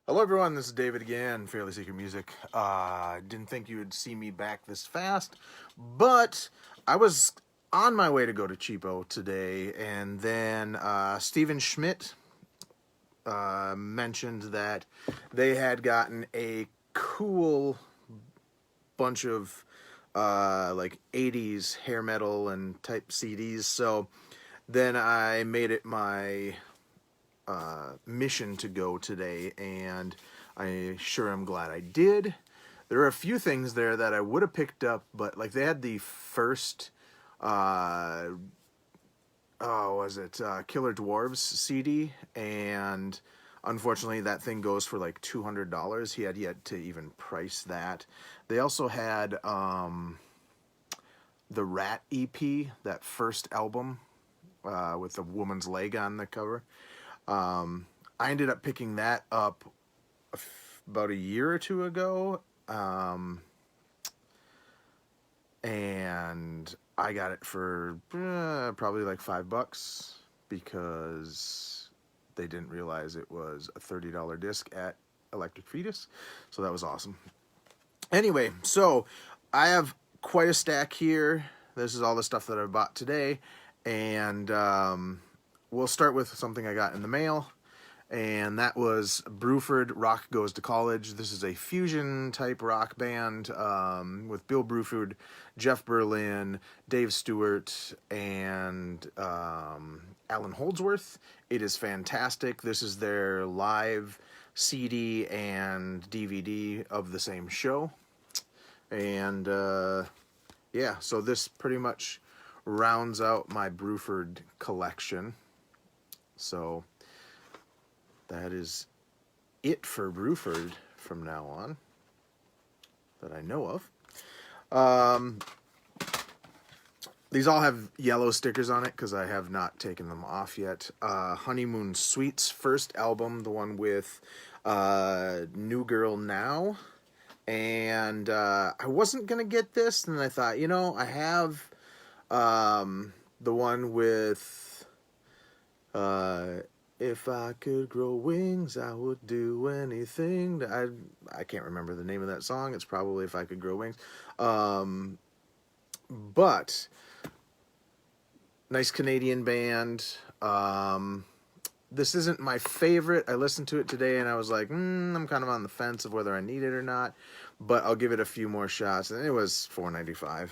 Hello everyone, this is David again, Fairly Secret Music. Didn't think you would see me back this fast, but I was on my way to go to Cheapo today, and then Steven Schmidt mentioned that they had gotten a cool bunch of like 80s hair metal and type CDs, so then I made it my mission to go today, and I sure am glad I did. There are a few things there that I would have picked up, but like they had the first, was it Killer Dwarves CD, and unfortunately that thing goes for like $200. He had yet to even price that. They also had the Rat EP, that first album with the woman's leg on the cover. I ended up picking that up about a year or two ago, and I got it for probably like $5 because they didn't realize it was a $30 disc at Electric Fetus, so that was awesome. Anyway, so I have quite a stack here. This is all the stuff that I bought today, and we'll start with something I got in the mail, and that was Bruford Rock Goes to College. This is a fusion type rock band with Bill Bruford, Jeff Berlin, Dave Stewart, and Alan Holdsworth. It is fantastic. This is their live CD and DVD of the same show. And yeah, so this pretty much rounds out my Bruford collection. So that is it for Bruford from now on that I know of. These all have yellow stickers on it because I have not taken them off yet. Honeymoon Suites first album, the one with New Girl Now. And I wasn't going to get this, and I thought, I have the one with if I could grow wings, I would do anything. I can't remember the name of that song. It's probably If I Could Grow Wings. But nice Canadian band. This isn't my favorite. I listened to it today and I was like, I'm kind of on the fence of whether I need it or not. But I'll give it a few more shots. And it was $4.95.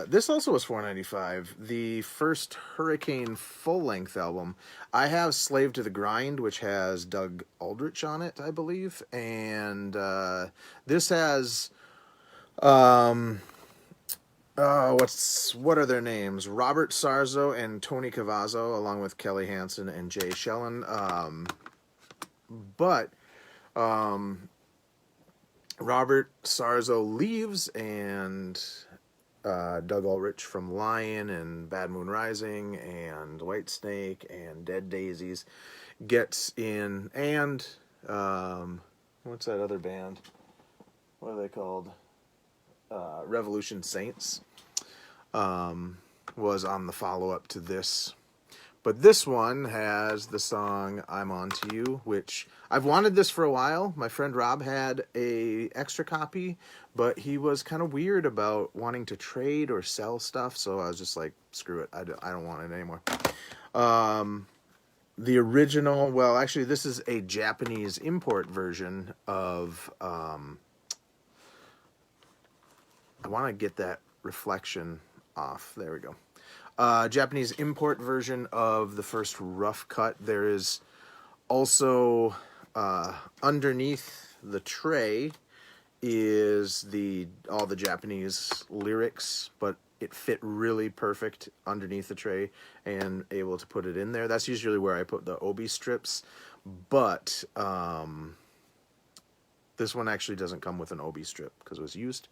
This also was $4.95. The first Hurricane full-length album. I have Slave to the Grind, which has Doug Aldrich on it, I believe. And this has what are their names? Robert Sarzo and Tony Cavazzo, along with Kelly Hansen and Jay Shellen. But Robert Sarzo leaves, and Doug Ulrich from Lion and Bad Moon Rising and Whitesnake and Dead Daisies gets in, and what's that other band? What are they called? Revolution Saints was on the follow-up to this. But this one has the song I'm On To You, which I've wanted this for a while. My friend Rob had a extra copy, but he was kind of weird about wanting to trade or sell stuff, so I was just like, screw it, I don't want it anymore. The original, well, actually, this is a Japanese import version of, I want to get that reflection off. There we go. Japanese import version of the first rough cut. There is also underneath the tray is all the Japanese lyrics, but it fit really perfect underneath the tray and able to put it in there. That's usually where I put the obi strips, but this one actually doesn't come with an obi strip because it was used.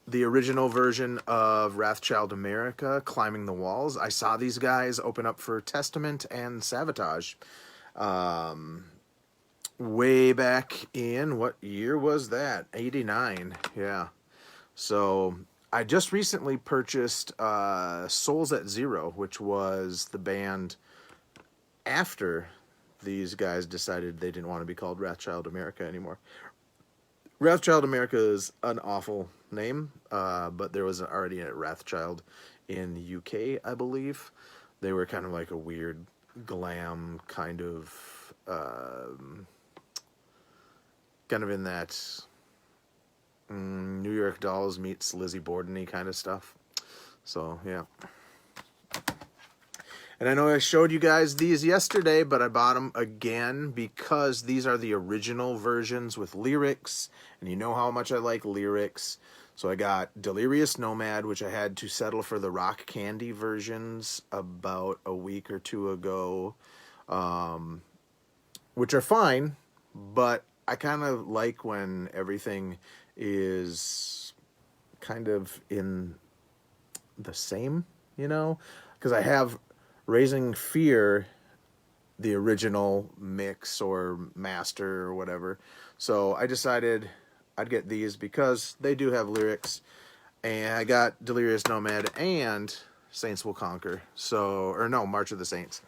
The original version of Wrathchild America, Climbing the Walls. I saw these guys open up for Testament and Sabotage. Way back in, what year was that? 89, yeah. So I just recently purchased Souls at Zero, which was the band after these guys decided they didn't want to be called Wrathchild America anymore. Wrathchild America is an awful name, but there was already a Wrathchild in the UK, I believe. They were kind of like a weird glam kind of in that New York Dolls meets Lizzie Borden-y kind of stuff. So, yeah. And I know I showed you guys these yesterday, but I bought them again because these are the original versions with lyrics, and you know how much I like lyrics. So I got Delirious Nomad, which I had to settle for the Rock Candy versions about a week or two ago, which are fine, but I kind of like when everything is kind of in the same, you know, because I have Raising Fear, the original mix or master or whatever. So I decided I'd get these because they do have lyrics. And I got Delirious Nomad and Saints Will Conquer. So, or no, March of the Saints.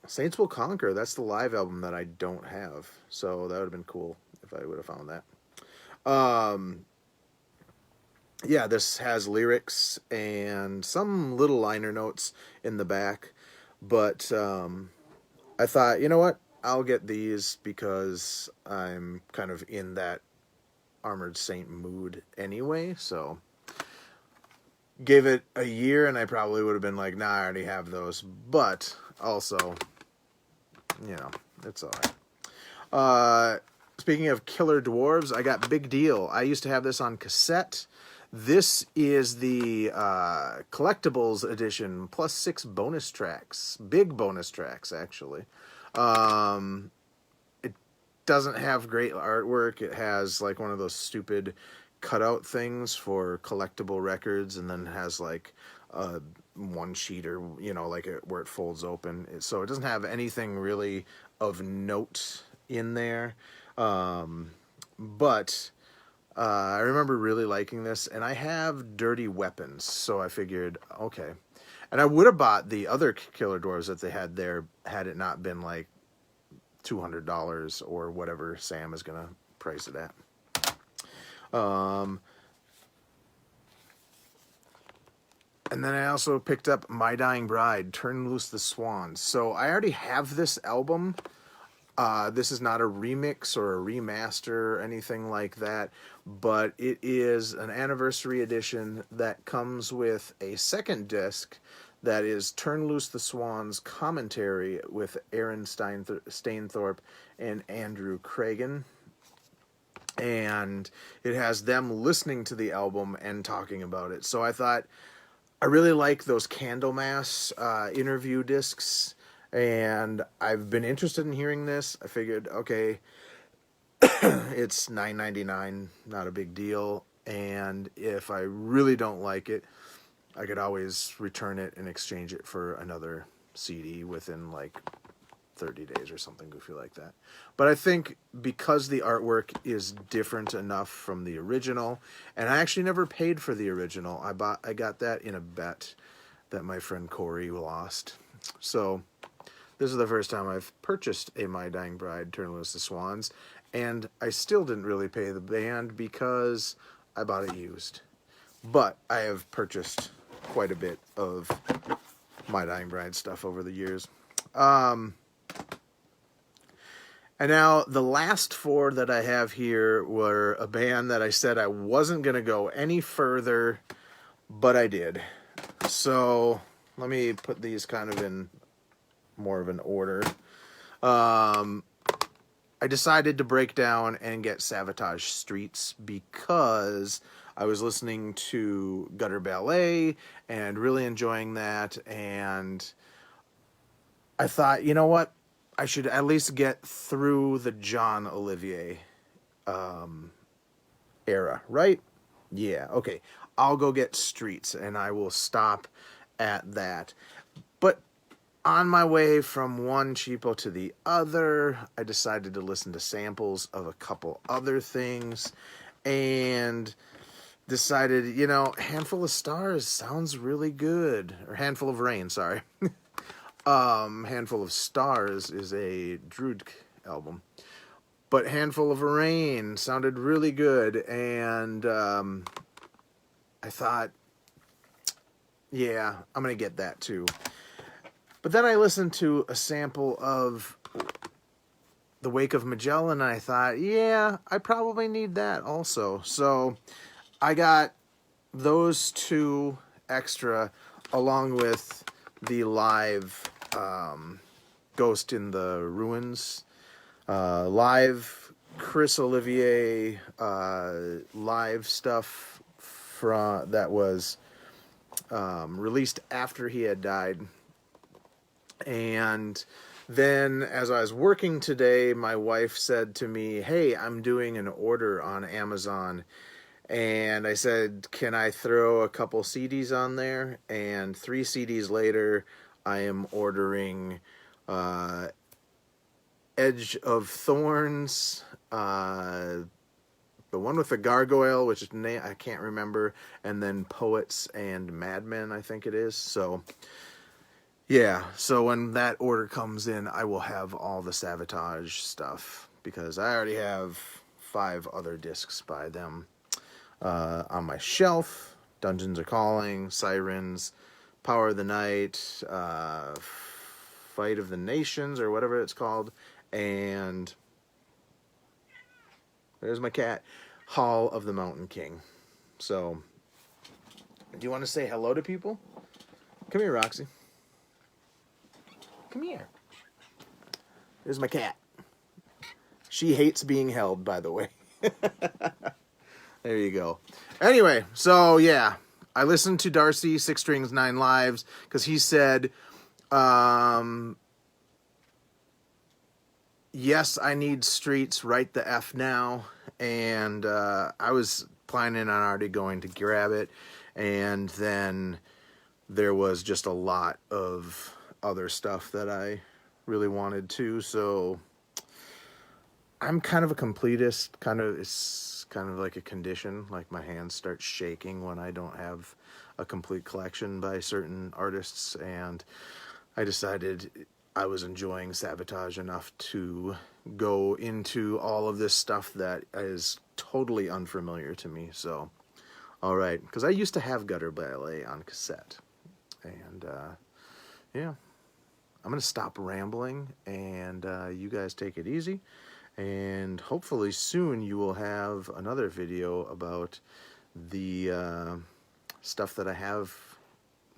Saints Will Conquer, that's the live album that I don't have. So that would have been cool if I would have found that. Yeah, this has lyrics and some little liner notes in the back. But I thought, you know what? I'll get these because I'm kind of in that Armored Saint mood anyway. So gave it a year and I probably would have been like, nah, I already have those. But also, you know, it's all right. Speaking of Killer Dwarves, I got Big Deal. I used to have this on cassette. This is the collectibles edition plus 6 bonus tracks. Big bonus tracks, actually. It doesn't have great artwork. It has like one of those stupid cutout things for collectible records, and then it has like one sheet or, you know, like where it folds open. So it doesn't have anything really of note in there. But I remember really liking this, and I have Dirty Weapons, so I figured, okay. And I would have bought the other Killer Dwarves that they had there had it not been like $200 or whatever Sam is going to price it at. And then I also picked up My Dying Bride, Turn Loose the Swans. So I already have this album. This is not a remix or a remaster or anything like that, but it is an anniversary edition that comes with a second disc that is Turn Loose the Swans commentary with Aaron Stainthorpe and Andrew Cragen. And it has them listening to the album and talking about it. So I thought, I really like those Candlemass interview discs. And I've been interested in hearing this. I figured, okay, it's $9.99, not a big deal. And if I really don't like it, I could always return it and exchange it for another CD within like 30 days or something goofy like that. But I think because the artwork is different enough from the original, and I actually never paid for the original. I got that in a bet that my friend Corey lost. So this is the first time I've purchased a My Dying Bride, Turn Loose the Swans, and I still didn't really pay the band because I bought it used. But I have purchased quite a bit of My Dying Bride stuff over the years. And now the last 4 that I have here were a band that I said I wasn't going to go any further, but I did. So let me put these kind of in more of an order. I decided to break down and get Sabotage Streets because I was listening to Gutter Ballet and really enjoying that, and I thought, you know what? I should at least get through the John Olivier era, right? Yeah, okay. I'll go get Streets, and I will stop at that. But on my way from one cheapo to the other, I decided to listen to samples of a couple other things, and decided, you know, Handful of Stars sounds really good. Or Handful of Rain, sorry. Handful of Stars is a Drudk album. But Handful of Rain sounded really good, and I thought, yeah, I'm going to get that too. But then I listened to a sample of The Wake of Magellan, and I thought, yeah, I probably need that also. So I got those two extra along with the live Ghost in the Ruins live Chris Olivier live stuff from that was released after he had died. And then as I was working today, my wife said to me, hey, I'm doing an order on Amazon. And I said, can I throw a couple CDs on there? And 3 CDs later, I am ordering Edge of Thorns, the one with the gargoyle, which is I can't remember, and then Poets and Madmen, I think it is. So yeah, so when that order comes in, I will have all the Sabotage stuff, because I already have 5 other discs by them on my shelf. Dungeons Are Calling, Sirens, Power of the Night, Fight of the Nations, or whatever it's called, and there's my cat, Hall of the Mountain King. So, do you want to say hello to people? Come here, Roxy. Come here. There's my cat. She hates being held, by the way. There you go. Anyway, so yeah, I listened to Darcy, 6 Strings, 9 Lives, because he said, yes, I need Streets right the F now. And I was planning on already going to grab it. And then there was just a lot of other stuff that I really wanted to. So I'm kind of a completist. It's kind of like a condition. Like my hands start shaking when I don't have a complete collection by certain artists. And I decided I was enjoying Sabotage enough to go into all of this stuff that is totally unfamiliar to me. So, all right, because I used to have Gutter Ballet on cassette. And, yeah, I'm going to stop rambling, and you guys take it easy. And hopefully soon you will have another video about the stuff that I have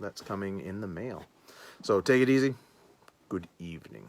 that's coming in the mail. So take it easy. Good evening.